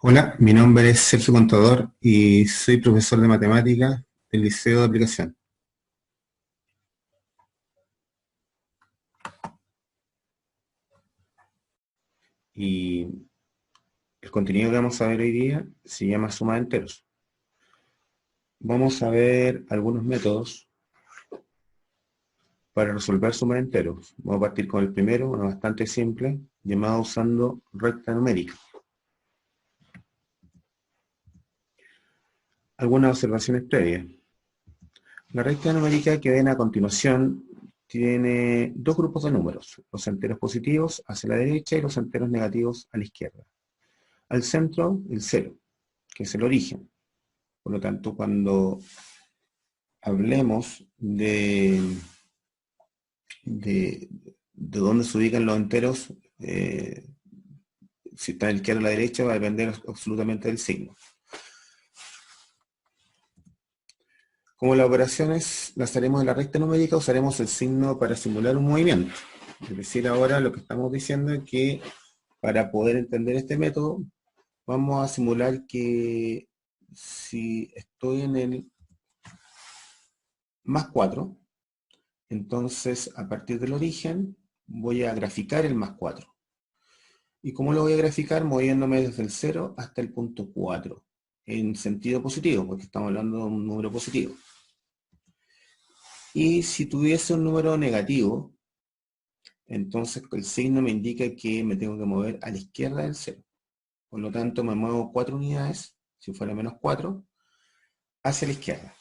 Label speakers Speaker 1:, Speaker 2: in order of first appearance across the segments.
Speaker 1: Hola, mi nombre es Sergio Contador y soy profesor de matemáticas del Liceo de Aplicación. Y el contenido que vamos a ver hoy día se llama suma de enteros. Vamos a ver algunos métodos para resolver suma de enteros. Vamos a partir con el primero, uno bastante simple, llamado usando recta numérica. Algunas observaciones previas. La recta numérica que ven a continuación tiene dos grupos de números, los enteros positivos hacia la derecha y los enteros negativos a la izquierda. Al centro, el cero, que es el origen. Por lo tanto, cuando hablemos de dónde se ubican los enteros, si está a la izquierda o a la derecha, va a depender absolutamente del signo. Como las operaciones las haremos en la recta numérica, usaremos el signo para simular un movimiento. Es decir, ahora lo que estamos diciendo es que para poder entender este método, vamos a simular que si estoy en el más 4, entonces a partir del origen voy a graficar el más 4. ¿Y cómo lo voy a graficar? Moviéndome desde el 0 hasta el punto 4, en sentido positivo, porque estamos hablando de un número positivo. Y si tuviese un número negativo, entonces el signo me indica que me tengo que mover a la izquierda del 0. Por lo tanto, me muevo 4 unidades, si fuera menos 4, hacia la izquierda.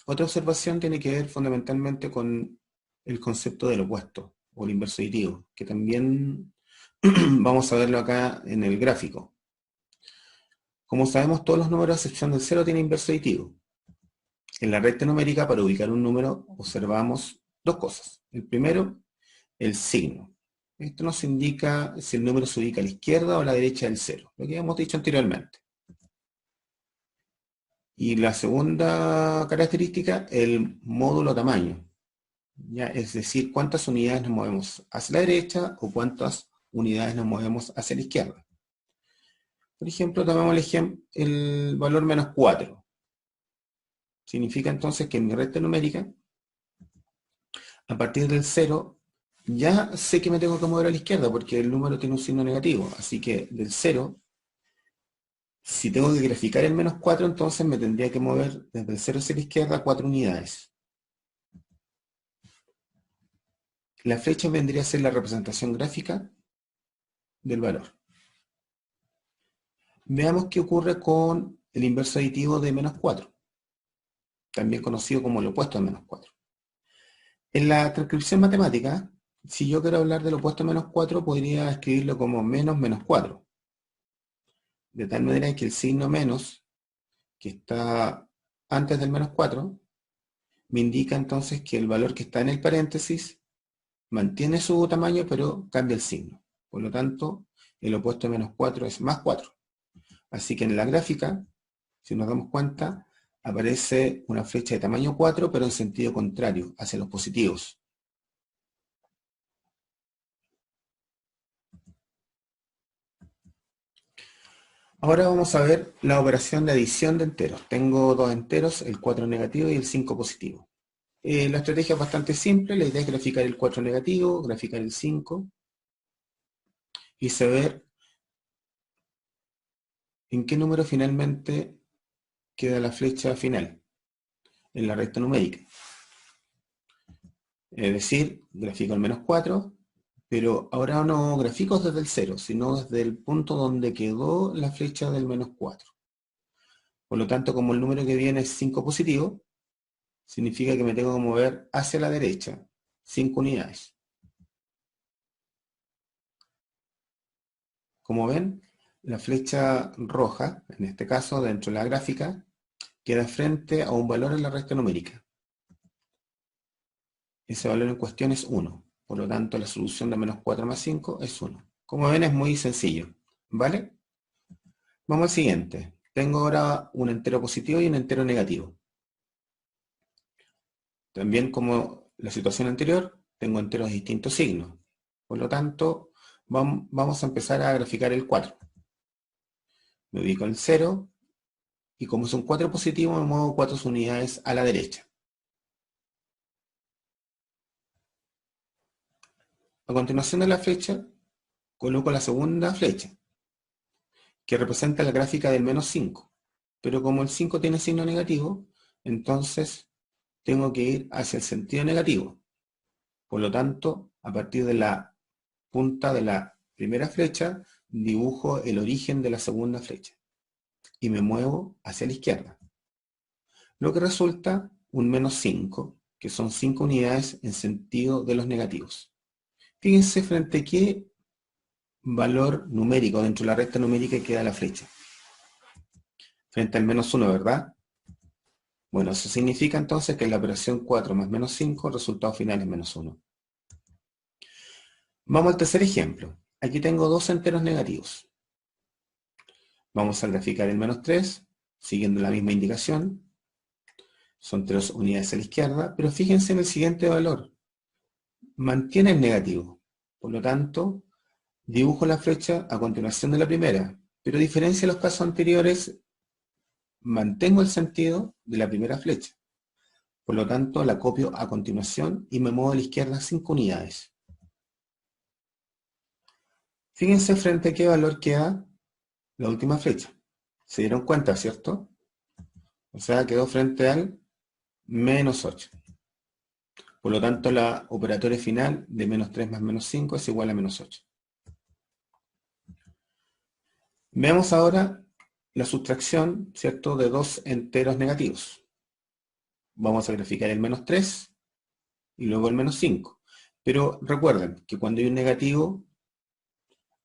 Speaker 1: Otra observación tiene que ver fundamentalmente con el concepto del opuesto, o el inverso aditivo, que también vamos a verlo acá en el gráfico. Como sabemos, todos los números a excepción del 0 tienen inverso aditivo. En la recta numérica, para ubicar un número, observamos dos cosas. El primero, el signo. Esto nos indica si el número se ubica a la izquierda o a la derecha del 0, lo que hemos dicho anteriormente. Y la segunda característica, el módulo tamaño. ¿Ya? Es decir, cuántas unidades nos movemos hacia la derecha o cuántas unidades nos movemos hacia la izquierda. Por ejemplo, tomamos el valor menos 4. Significa entonces que en mi recta numérica, a partir del 0, ya sé que me tengo que mover a la izquierda porque el número tiene un signo negativo. Así que del 0, si tengo que graficar el menos 4, entonces me tendría que mover desde el 0 hacia la izquierda 4 unidades. La flecha vendría a ser la representación gráfica del valor. Veamos qué ocurre con el inverso aditivo de menos 4, también conocido como el opuesto a menos 4. En la transcripción matemática, si yo quiero hablar del opuesto a menos 4, podría escribirlo como menos menos 4. De tal manera que el signo menos, que está antes del menos 4, me indica entonces que el valor que está en el paréntesis mantiene su tamaño, pero cambia el signo. Por lo tanto, el opuesto a menos 4 es más 4. Así que en la gráfica, si nos damos cuenta, aparece una flecha de tamaño 4, pero en sentido contrario, hacia los positivos. Ahora vamos a ver la operación de adición de enteros. Tengo dos enteros, el 4 negativo y el 5 positivo. La estrategia es bastante simple, la idea es graficar el 4 negativo, graficar el 5 y saber en qué número finalmente queda la flecha final, en la recta numérica. Es decir, grafico el menos 4, pero ahora no grafico desde el 0, sino desde el punto donde quedó la flecha del menos 4. Por lo tanto, como el número que viene es 5 positivo, significa que me tengo que mover hacia la derecha, 5 unidades. Como ven, la flecha roja, en este caso dentro de la gráfica, queda frente a un valor en la recta numérica. Ese valor en cuestión es 1. Por lo tanto, la solución de menos 4 más 5 es 1. Como ven, es muy sencillo. ¿Vale? Vamos al siguiente. Tengo ahora un entero positivo y un entero negativo. También como la situación anterior, tengo enteros de distintos signos. Por lo tanto, vamos a empezar a graficar el 4. Me ubico en 0 y como son 4 positivos me muevo 4 unidades a la derecha. A continuación de la flecha, coloco la segunda flecha, que representa la gráfica del menos 5. Pero como el 5 tiene signo negativo, entonces tengo que ir hacia el sentido negativo. Por lo tanto, a partir de la punta de la primera flecha, dibujo el origen de la segunda flecha y me muevo hacia la izquierda. Lo que resulta un menos 5, que son 5 unidades en sentido de los negativos. Fíjense frente a qué valor numérico dentro de la recta numérica queda la flecha. Frente al menos 1, ¿verdad? Bueno, eso significa entonces que en la operación 4 más menos 5, el resultado final es menos 1. Vamos al tercer ejemplo. Aquí tengo dos enteros negativos. Vamos a graficar el menos 3, siguiendo la misma indicación. Son 3 unidades a la izquierda, pero fíjense en el siguiente valor. Mantiene el negativo. Por lo tanto, dibujo la flecha a continuación de la primera, pero a diferencia de los casos anteriores, mantengo el sentido de la primera flecha. Por lo tanto, la copio a continuación y me muevo a la izquierda 5 unidades. Fíjense frente a qué valor queda la última flecha. ¿Se dieron cuenta, cierto? O sea, quedó frente al menos 8. Por lo tanto, la operatoria final de menos 3 más menos 5 es igual a menos 8. Veamos ahora la sustracción, ¿cierto?, de dos enteros negativos. Vamos a graficar el menos 3 y luego el menos 5. Pero recuerden que cuando hay un negativo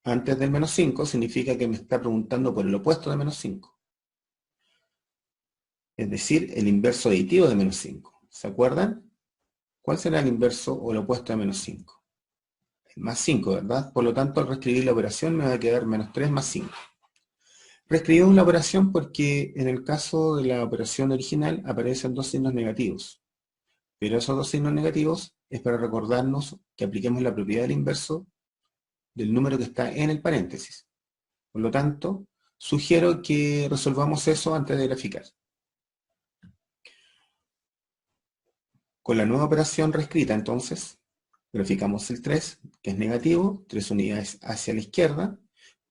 Speaker 1: antes del menos 5 significa que me está preguntando por el opuesto de menos 5. Es decir, el inverso aditivo de menos 5. ¿Se acuerdan? ¿Cuál será el inverso o el opuesto de menos 5? El más 5, ¿verdad? Por lo tanto, al reescribir la operación me va a quedar menos 3 más 5. Reescribimos la operación porque en el caso de la operación original aparecen dos signos negativos. Pero esos dos signos negativos es para recordarnos que apliquemos la propiedad del inverso del número que está en el paréntesis. Por lo tanto, sugiero que resolvamos eso antes de graficar. Con la nueva operación reescrita, entonces, graficamos el 3, que es negativo, 3 unidades hacia la izquierda,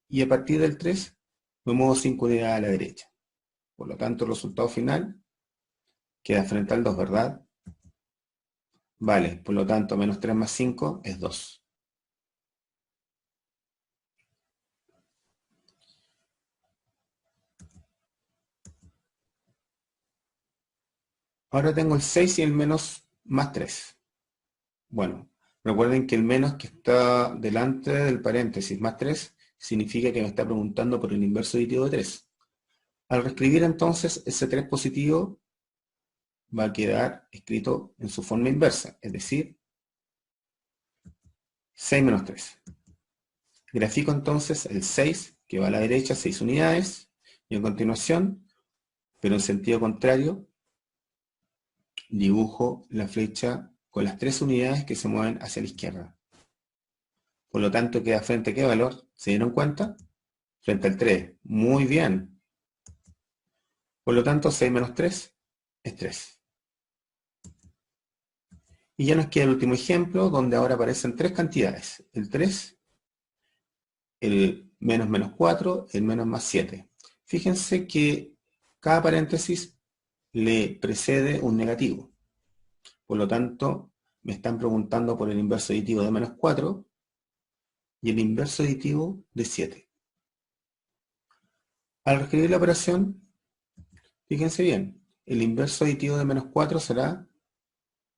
Speaker 1: y a partir del 3 me muevo 5 unidades a la derecha. Por lo tanto, el resultado final queda frente al 2, ¿verdad? Vale, por lo tanto, menos 3 más 5 es 2. Ahora tengo el 6 y el menos más 3. Bueno, recuerden que el menos que está delante del paréntesis más 3 significa que me está preguntando por el inverso aditivo de 3. Al reescribir entonces ese 3 positivo va a quedar escrito en su forma inversa, es decir, 6 menos 3. Grafico entonces el 6, que va a la derecha, 6 unidades, y a continuación, pero en sentido contrario, dibujo la flecha con las 3 unidades que se mueven hacia la izquierda. Por lo tanto, queda frente a qué valor, ¿se dieron cuenta? Frente al 3. Muy bien. Por lo tanto, 6 menos 3 es 3. Y ya nos queda el último ejemplo, donde ahora aparecen tres cantidades. El 3, el menos menos 4, el menos más 7. Fíjense que cada paréntesis le precede un negativo. Por lo tanto, me están preguntando por el inverso aditivo de menos 4 y el inverso aditivo de 7. Al reescribir la operación, fíjense bien, el inverso aditivo de menos 4 será,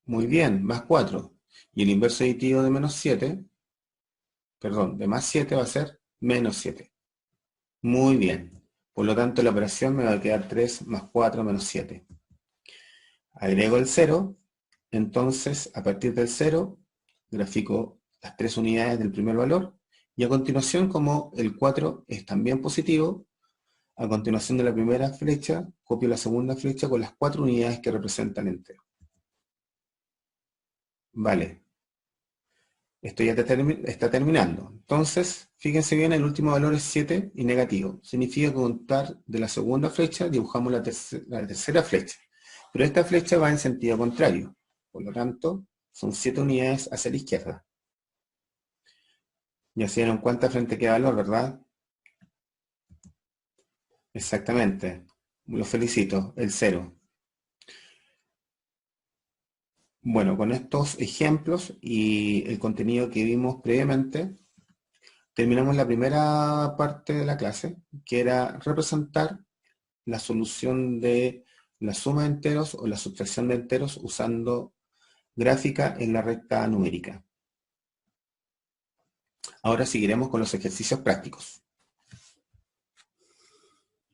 Speaker 1: muy bien, más 4. Y el inverso aditivo de menos 7, perdón, de más 7 va a ser menos 7. Muy bien. Por lo tanto, la operación me va a quedar 3 más 4 menos 7. Agrego el 0, entonces a partir del 0 grafico las 3 unidades del primer valor y a continuación, como el 4 es también positivo, a continuación de la primera flecha copio la segunda flecha con las 4 unidades que representan entero. Vale. Esto ya está terminando. Entonces, fíjense bien, el último valor es 7 y negativo. Significa que contar de la segunda flecha, dibujamos la tercera flecha. Pero esta flecha va en sentido contrario. Por lo tanto, son 7 unidades hacia la izquierda. Ya se dieron cuenta frente a qué valor, ¿verdad? Exactamente. Los felicito, el 0. Bueno, con estos ejemplos y el contenido que vimos previamente, terminamos la primera parte de la clase, que era representar la solución de la suma de enteros o la sustracción de enteros usando gráfica en la recta numérica. Ahora seguiremos con los ejercicios prácticos.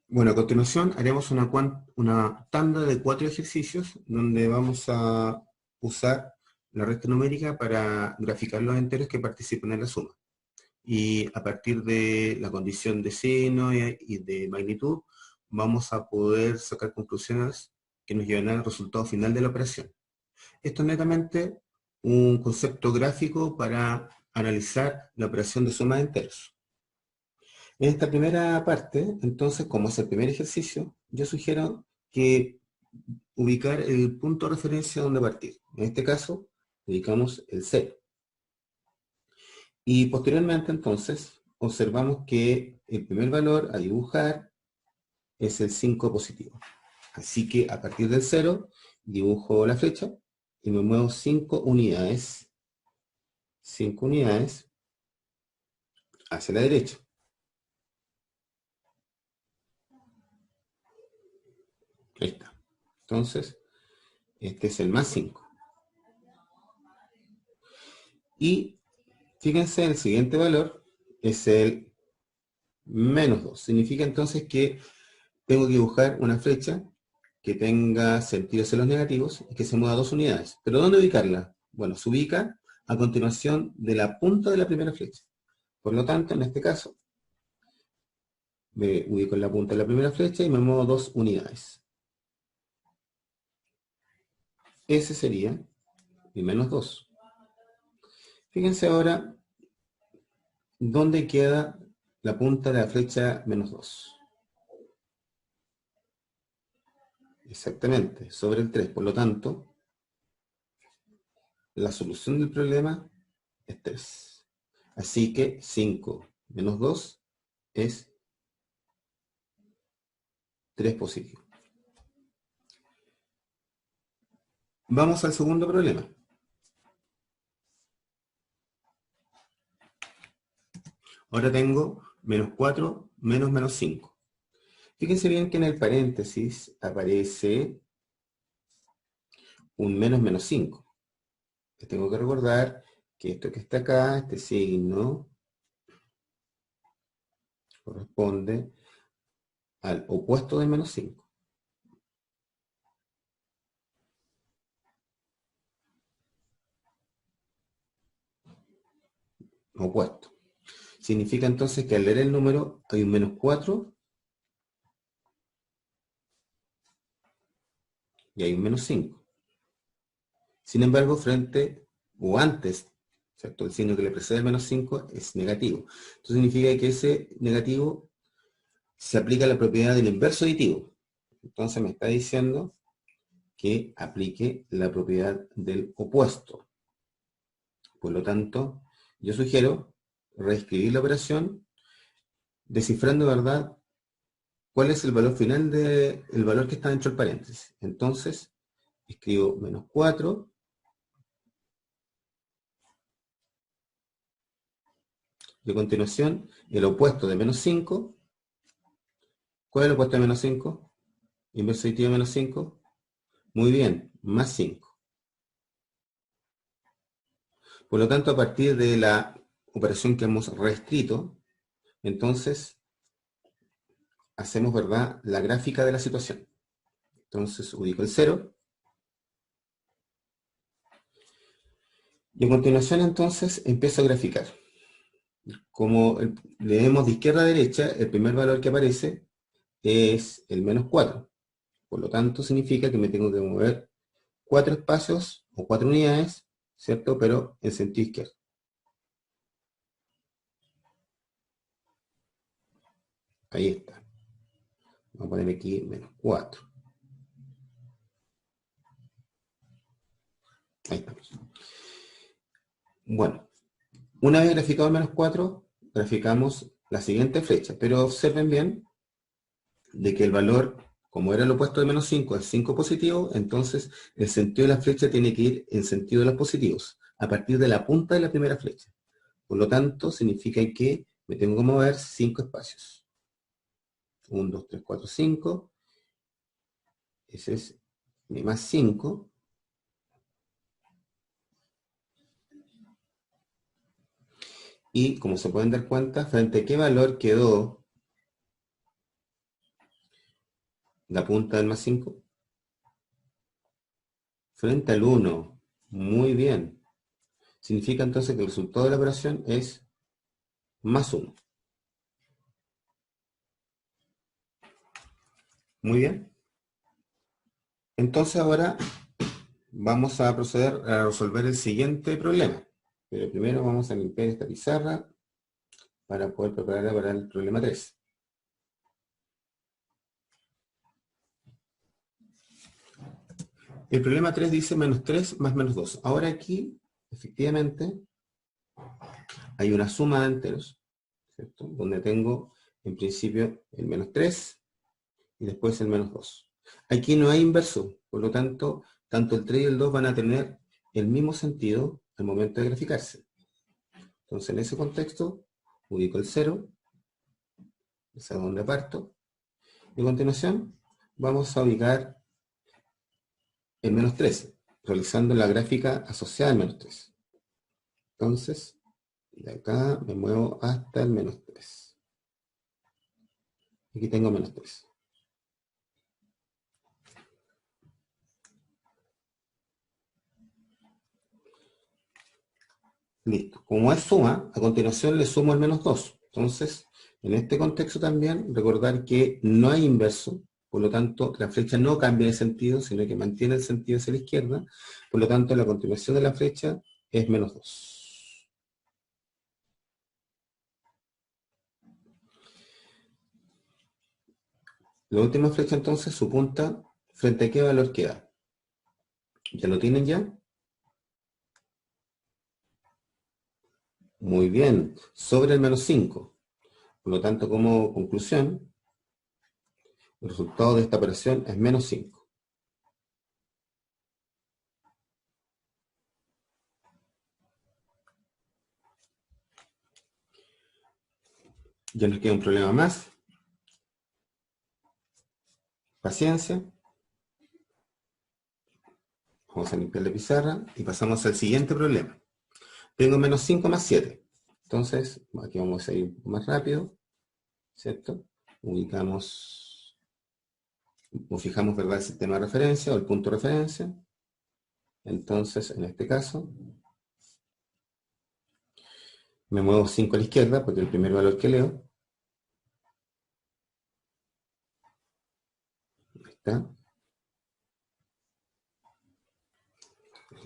Speaker 1: Bueno, a continuación haremos una tanda de 4 ejercicios donde vamos a usar la recta numérica para graficar los enteros que participan en la suma. Y a partir de la condición de seno y de magnitud, vamos a poder sacar conclusiones que nos lleven al resultado final de la operación. Esto es netamente un concepto gráfico para analizar la operación de suma de enteros. En esta primera parte, entonces, como es el primer ejercicio, yo sugiero que ubicar el punto de referencia donde partir. En este caso, ubicamos el 0. Y posteriormente, entonces, observamos que el primer valor a dibujar es el 5 positivo. Así que a partir del 0, dibujo la flecha y me muevo 5 unidades hacia la derecha. Ahí está. Entonces, este es el más 5. Y fíjense, el siguiente valor es el menos 2. Significa entonces que tengo que dibujar una flecha que tenga sentido hacia los negativos y que se mueva 2 unidades. ¿Pero dónde ubicarla? Bueno, se ubica a continuación de la punta de la primera flecha. Por lo tanto, en este caso, me ubico en la punta de la primera flecha y me muevo 2 unidades. Ese sería mi menos 2. Fíjense ahora dónde queda la punta de la flecha menos 2. Exactamente, sobre el 3. Por lo tanto, la solución del problema es 3. Así que 5 menos 2 es 3 positivo. Vamos al segundo problema. Ahora tengo menos 4 menos 5. Fíjense bien que en el paréntesis aparece un menos 5. Les tengo que recordar que esto que está acá, este signo, corresponde al opuesto de menos 5. Opuesto. Significa entonces que al leer el número hay un menos 4 y hay un menos 5. Sin embargo, frente o antes, ¿cierto? El signo que le precede al menos 5 es negativo. Esto significa que ese negativo se aplica la propiedad del inverso aditivo. Entonces me está diciendo que aplique la propiedad del opuesto. Por lo tanto, yo sugiero reescribir la operación descifrando, ¿verdad?, cuál es el valor final del valor que está dentro del paréntesis. Entonces, escribo menos 4 y a continuación el opuesto de menos 5. ¿Cuál es el opuesto de menos 5? Inverso aditivo de menos 5. Muy bien, más 5. Por lo tanto, a partir de la operación que hemos reescrito, entonces hacemos, ¿verdad?, la gráfica de la situación. Entonces ubico el 0. Y a continuación entonces empiezo a graficar. Como leemos de izquierda a derecha, el primer valor que aparece es el menos 4. Por lo tanto, significa que me tengo que mover 4 espacios o 4 unidades, ¿cierto? Pero en sentido izquierdo. Ahí está. Vamos a poner aquí menos 4. Ahí estamos. Bueno, una vez graficado el menos 4, graficamos la siguiente flecha. Pero observen bien de que el valor, como era el opuesto de menos 5, es 5 positivo, entonces el sentido de la flecha tiene que ir en sentido de los positivos, a partir de la punta de la primera flecha. Por lo tanto, significa que me tengo que mover 5 espacios. 1, 2, 3, 4, 5. Ese es mi más 5. Y como se pueden dar cuenta, frente a qué valor quedó la punta del más 5. Frente al 1. Muy bien. Significa entonces que el resultado de la operación es más 1. Muy bien. Entonces ahora vamos a proceder a resolver el siguiente problema. Pero primero vamos a limpiar esta pizarra para poder prepararla para el problema 3. El problema 3 dice menos 3 más menos 2. Ahora aquí, efectivamente, hay una suma de enteros, ¿cierto? Donde tengo, en principio, el menos 3 y después el menos 2. Aquí no hay inverso, por lo tanto, tanto el 3 y el 2 van a tener el mismo sentido al momento de graficarse. Entonces, en ese contexto, ubico el 0, es a donde parto, y a continuación vamos a ubicar el menos 13, realizando la gráfica asociada al menos 3. Entonces, de acá me muevo hasta el menos 3. Aquí tengo menos 3. Listo. Como es suma, a continuación le sumo el menos 2. Entonces, en este contexto también, recordar que no hay inverso, por lo tanto, la flecha no cambia de sentido, sino que mantiene el sentido hacia la izquierda. Por lo tanto, la continuación de la flecha es menos 2. La última flecha, entonces, su punta, ¿frente a qué valor queda? ¿Ya lo tienen ya? Muy bien. Sobre el menos 5. Por lo tanto, como conclusión, el resultado de esta operación es menos 5. Ya nos queda un problema más. Paciencia. Vamos a limpiar la pizarra y pasamos al siguiente problema. Tengo menos 5 más 7. Entonces, aquí vamos a ir un poco más rápido, ¿cierto? Ubicamos, o fijamos, ¿verdad?, el sistema de referencia o el punto de referencia. Entonces, en este caso, me muevo 5 a la izquierda, porque es el primer valor que leo. Ahí está.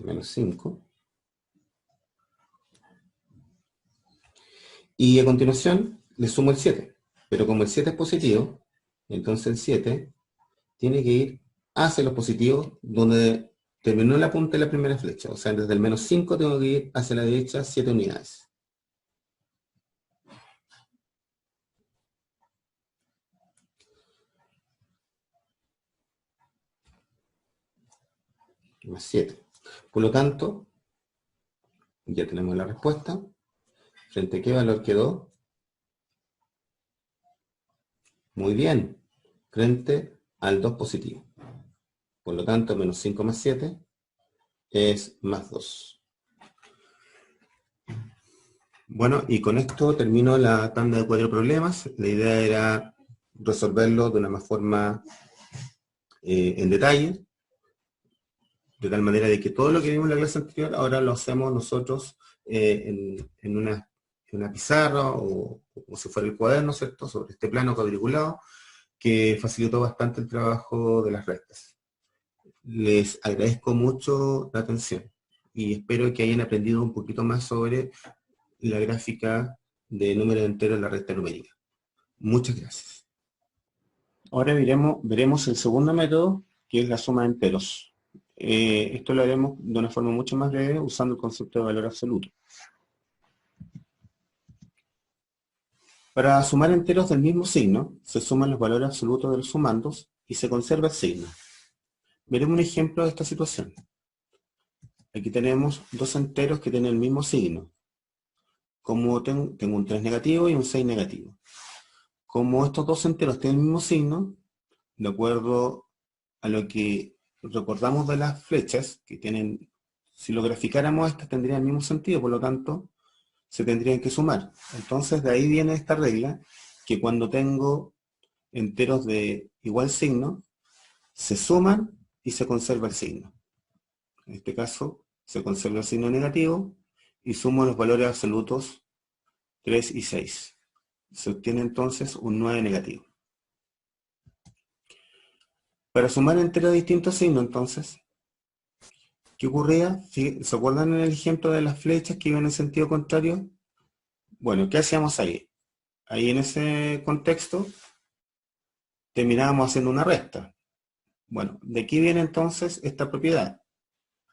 Speaker 1: Menos 5. Y a continuación le sumo el 7. Pero como el 7 es positivo, entonces el 7 tiene que ir hacia los positivos donde terminó la punta de la primera flecha. O sea, desde el menos 5 tengo que ir hacia la derecha 7 unidades. Más 7. Por lo tanto, ya tenemos la respuesta. ¿Frente a qué valor quedó? Muy bien. Frente al 2 positivo. Por lo tanto, menos 5 más 7 es más 2. Bueno, y con esto termino la tanda de 4 problemas. La idea era resolverlo de una más forma en detalle, de tal manera de que todo lo que vimos en la clase anterior ahora lo hacemos nosotros en una pizarra o como si fuera el cuaderno, ¿cierto?, sobre este plano cuadriculado que facilitó bastante el trabajo de las rectas. Les agradezco mucho la atención y espero que hayan aprendido un poquito más sobre la gráfica de números enteros en la recta numérica. Muchas gracias. Ahora veremos el segundo método, que es la suma de enteros. Esto lo haremos de una forma mucho más breve usando el concepto de valor absoluto. Para sumar enteros del mismo signo, se suman los valores absolutos de los sumandos y se conserva el signo. Veremos un ejemplo de esta situación. Aquí tenemos dos enteros que tienen el mismo signo. Como tengo un 3 negativo y un 6 negativo. Como estos dos enteros tienen el mismo signo, de acuerdo a lo que recordamos de las flechas, que tienen, si lo graficáramos, estas tendrían el mismo sentido, por lo tanto, se tendrían que sumar. Entonces, de ahí viene esta regla, que cuando tengo enteros de igual signo, se suman y se conserva el signo. En este caso, se conserva el signo negativo y sumo los valores absolutos 3 y 6. Se obtiene entonces un 9 negativo. Para sumar enteros de distintos signos, entonces, ¿qué ocurría? ¿Se acuerdan en el ejemplo de las flechas que iban en sentido contrario? Bueno, ¿qué hacíamos ahí? Ahí en ese contexto terminábamos haciendo una resta. Bueno, de aquí viene entonces esta propiedad.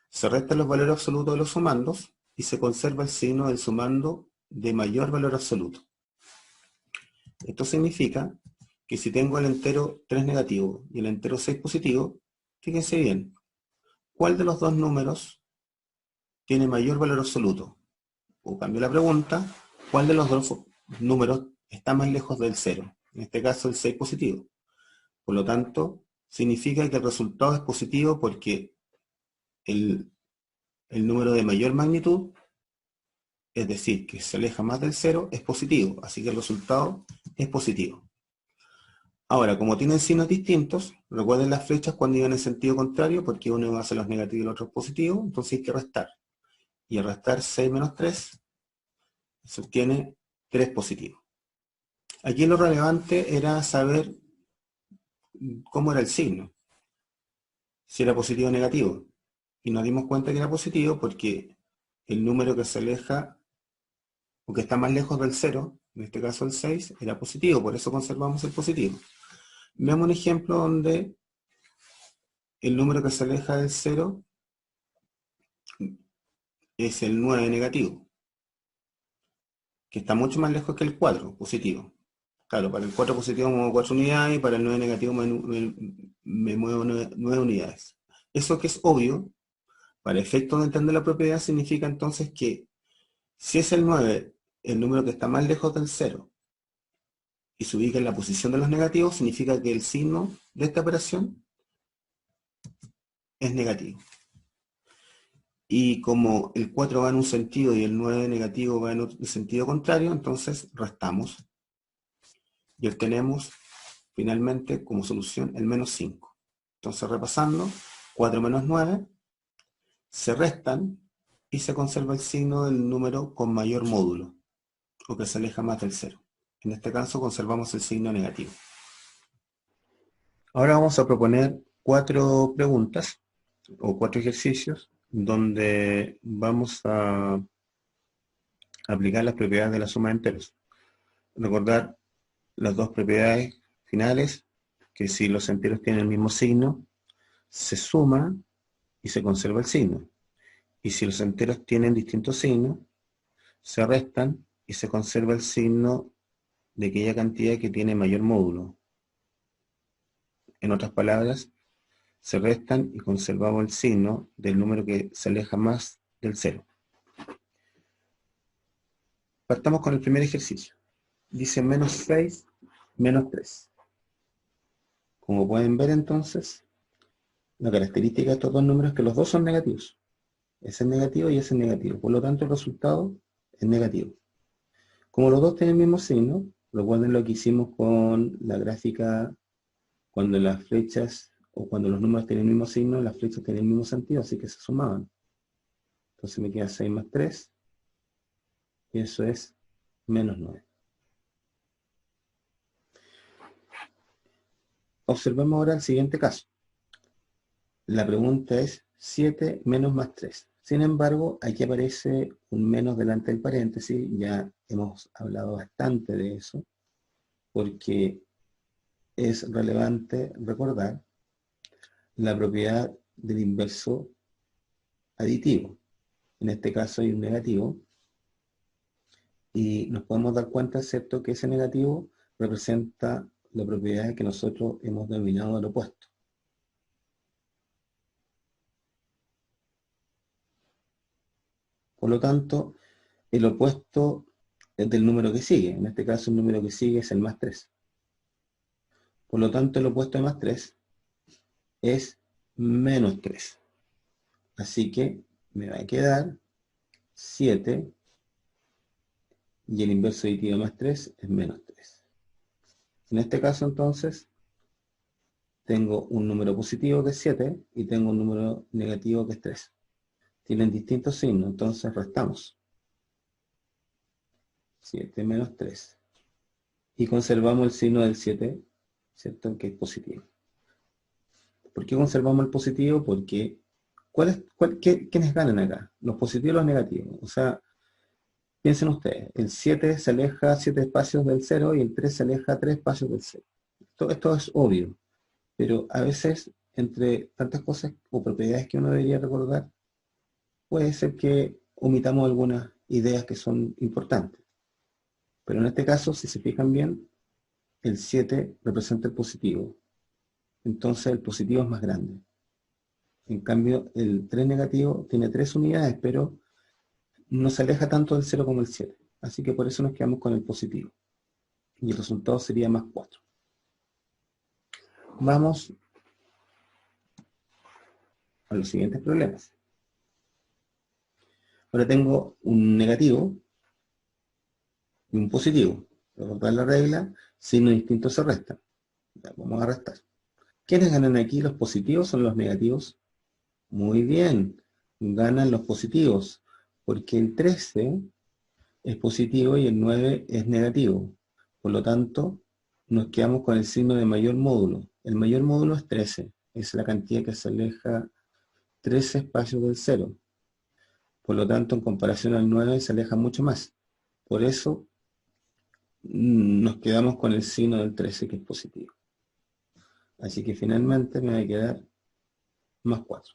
Speaker 1: Se restan los valores absolutos de los sumandos y se conserva el signo del sumando de mayor valor absoluto. Esto significa que si tengo el entero 3 negativo y el entero 6 positivo, fíjense bien, ¿cuál de los dos números tiene mayor valor absoluto? O cambio la pregunta, ¿cuál de los dos números está más lejos del cero? En este caso el 6 positivo. Por lo tanto, significa que el resultado es positivo porque el, el número de mayor magnitud, es decir, que se aleja más del cero, es positivo. Así que el resultado es positivo. Ahora, como tienen signos distintos, recuerden las flechas cuando iban en sentido contrario, porque uno va a ser los negativos y el otro es positivo, entonces hay que restar. Y al restar 6 menos 3, se obtiene 3 positivo. Aquí lo relevante era saber cómo era el signo, si era positivo o negativo. Y nos dimos cuenta que era positivo porque el número que se aleja o que está más lejos del 0, en este caso el 6, era positivo, por eso conservamos el positivo. Veamos un ejemplo donde el número que se aleja del 0 es el 9 negativo, que está mucho más lejos que el 4 positivo. Claro, para el 4 positivo me muevo 4 unidades y para el 9 negativo me muevo 9 unidades. Eso que es obvio, para efectos de entender la propiedad, significa entonces que si es el 9 el número que está más lejos del 0 y se ubica en la posición de los negativos, significa que el signo de esta operación es negativo. Y como el 4 va en un sentido y el 9 negativo va en el sentido contrario, entonces restamos y obtenemos finalmente como solución el menos 5. Entonces repasando, 4 menos 9 se restan y se conserva el signo del número con mayor módulo, o que se aleja más del 0. En este caso conservamos el signo negativo. Ahora vamos a proponer 4 preguntas o 4 ejercicios donde vamos a aplicar las propiedades de la suma de enteros. Recordar las dos propiedades finales, que si los enteros tienen el mismo signo, se suma y se conserva el signo. Y si los enteros tienen distintos signos, se restan y se conserva el signo de aquella cantidad que tiene mayor módulo. En otras palabras, se restan y conservamos el signo del número que se aleja más del 0. Partamos con el primer ejercicio. Dice menos 6, menos 3. Como pueden ver entonces, la característica de estos dos números es que los dos son negativos. Ese es negativo y ese es negativo. Por lo tanto, el resultado es negativo. Como los dos tienen el mismo signo, recuerden lo que hicimos con la gráfica cuando las flechas o cuando los números tienen el mismo signo, las flechas tienen el mismo sentido, así que se sumaban. Entonces me queda 6 más 3 y eso es menos 9. Observemos ahora el siguiente caso. La pregunta es 7 menos más 3. Sin embargo, aquí aparece un menos delante del paréntesis. Ya hemos hablado bastante de eso, porque es relevante recordar la propiedad del inverso aditivo. En este caso hay un negativo, y nos podemos dar cuenta, ¿cierto?, que ese negativo representa la propiedad que nosotros hemos denominado el opuesto. Por lo tanto, el opuesto es del número que sigue. En este caso, el número que sigue es el más 3. Por lo tanto, el opuesto de más 3 es menos 3. Así que me va a quedar 7 y el inverso aditivo de más 3 es menos 3. En este caso, entonces, tengo un número positivo que es 7 y tengo un número negativo que es 3. Tienen distintos signos, entonces restamos. 7 menos 3. Y conservamos el signo del 7, ¿cierto?, que es positivo. ¿Por qué conservamos el positivo? Porque ¿quiénes ganan acá? Los positivos y los negativos. O sea, piensen ustedes, el 7 se aleja 7 espacios del 0 y el 3 se aleja 3 espacios del 0. Esto es obvio, pero a veces, entre tantas cosas o propiedades que uno debería recordar, puede ser que omitamos algunas ideas que son importantes. Pero en este caso, si se fijan bien, el 7 representa el positivo. Entonces el positivo es más grande. En cambio, el 3 negativo tiene 3 unidades, pero no se aleja tanto del 0 como el 7. Así que por eso nos quedamos con el positivo. Y el resultado sería más 4. Vamos a los siguientes problemas. Ahora tengo un negativo y un positivo. Recordar la regla, signos distintos se restan. Vamos a restar. ¿Quiénes ganan aquí? ¿Los positivos o los negativos? Muy bien, ganan los positivos, porque el 13 es positivo y el 9 es negativo. Por lo tanto, nos quedamos con el signo de mayor módulo. El mayor módulo es 13, es la cantidad que se aleja 13 espacios del 0. Por lo tanto, en comparación al 9 se aleja mucho más. Por eso, nos quedamos con el signo del 13, que es positivo. Así que finalmente me va a quedar más 4.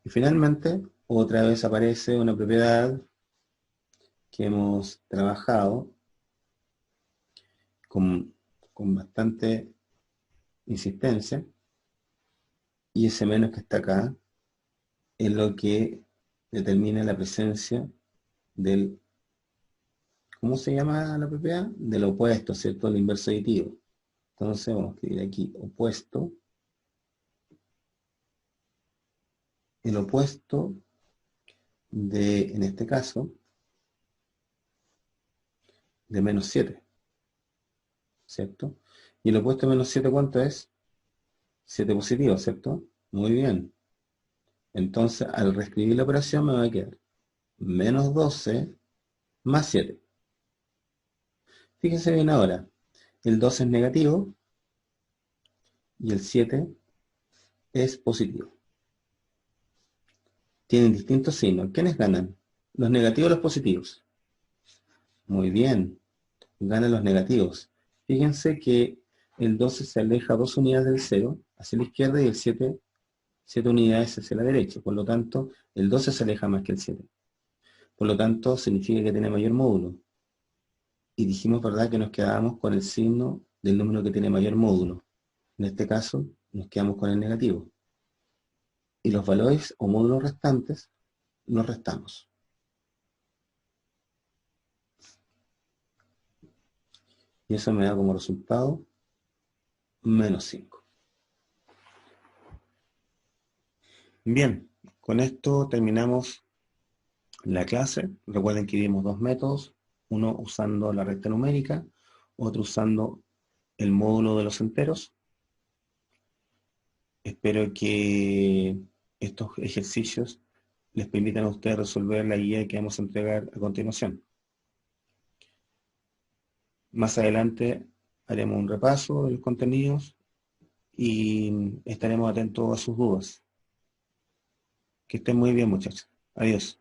Speaker 1: Y finalmente, otra vez aparece una propiedad que hemos trabajado con bastante insistencia, y ese menos que está acá es lo que determina la presencia del, ¿cómo se llama la propiedad? Del opuesto, ¿cierto? El inverso aditivo. Entonces vamos a escribir aquí opuesto. El opuesto de, en este caso, de menos 7, ¿cierto? Y el opuesto de menos 7, ¿cuánto es? 7 positivo, ¿cierto? Muy bien. Entonces, al reescribir la operación me va a quedar menos 12 más 7. Fíjense bien ahora, el 12 es negativo y el 7 es positivo. Tienen distintos signos. ¿Quiénes ganan? ¿Los negativos o los positivos? Muy bien, ganan los negativos. Fíjense que el 12 se aleja 2 unidades del 0 hacia la izquierda y el 7 unidades hacia la derecha. Por lo tanto, el 12 se aleja más que el 7. Por lo tanto, significa que tiene mayor módulo. Y dijimos, ¿verdad?, que nos quedábamos con el signo del número que tiene mayor módulo. En este caso, nos quedamos con el negativo. Y los valores o módulos restantes los restamos. Y eso me da como resultado menos 5. Bien, con esto terminamos la clase. Recuerden que vimos dos métodos, uno usando la recta numérica, otro usando el módulo de los enteros. Espero que estos ejercicios les permitan a ustedes resolver la guía que vamos a entregar a continuación. Más adelante haremos un repaso de los contenidos y estaremos atentos a sus dudas. Que estén muy bien, muchachos. Adiós.